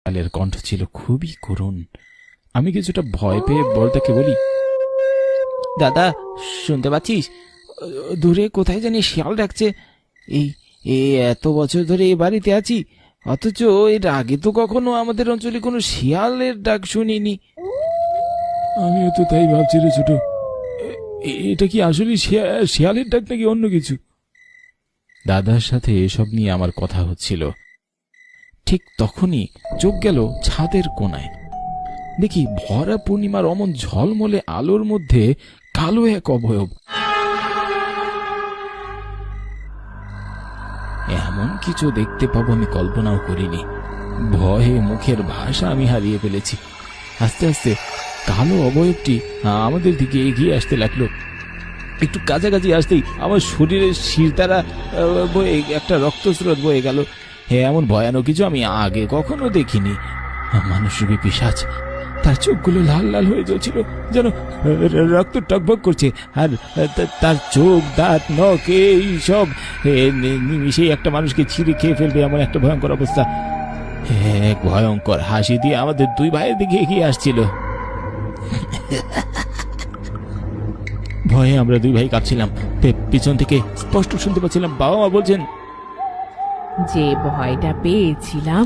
শিয়ালের কণ্ঠ ছিল খুবই করুণ। আমি কিছুটা ভয় পেয়ে বড়দাকে বলি, দাদা শুনতে পাচ্ছিস? দূরে কোথায় জানি শিয়াল ডাকছে। এই এই এত বছর ধরে এই বাড়িতে আছি, অথচ এর আগে তো কখনো আমাদের অঞ্চলে কোনো শিয়ালের ডাক শুনিনি। আমিও তো তাই ভাবছি রে ছোট, এটা কি আসলে শিয়ালের ডাক নাকি অন্য কিছু? দাদার সাথে এসব নিয়ে আমার কথা হচ্ছিল। ঠিক তখনই চোখ গেল ছাদের কোণায়। দেখি ভরা পূর্ণিমার অমন ঝলমলে আলোর মধ্যে কালো এক অবয়ব। এমন কিছু দেখতে পাবো আমি কল্পনাও করিনি। ভয়ে মুখের ভাষা আমি হারিয়ে ফেলেছি। আস্তে আস্তে কালো অবয়বটি আমাদের দিকে এগিয়ে আসতে লাগলো। একটু কাছাকাছি আসতেই আমার শরীরের শির দ্বারা বয়ে একটা রক্তস্রোত বয়ে গেল। এমন ভয়ানক কিছু আমি আগে কখনো দেখিনি। মানুষরূপী পিশাচ, তার চোখগুলো লাল লাল হয়ে জ্বলছিল, যেন রক্ত টকবক করছে। আর তার চোখ, দাঁত, নখ এই সব নিমিশেই একটা মানুষকে ছিঁড়ে খেয়ে ফেলবে, এমন একটা ভয়ঙ্কর অবস্থা। এক ভয়ঙ্কর হাসি দিয়ে আমাদের দুই ভাইয়ের দিকে এগিয়ে আসছিল। ভয়ে আমরা দুই ভাই কাঁপছিলাম। পিছন থেকে স্পষ্ট শুনতে পাচ্ছিলাম বাবা মা বলছেন, যে ভয়টা পেয়েছিলাম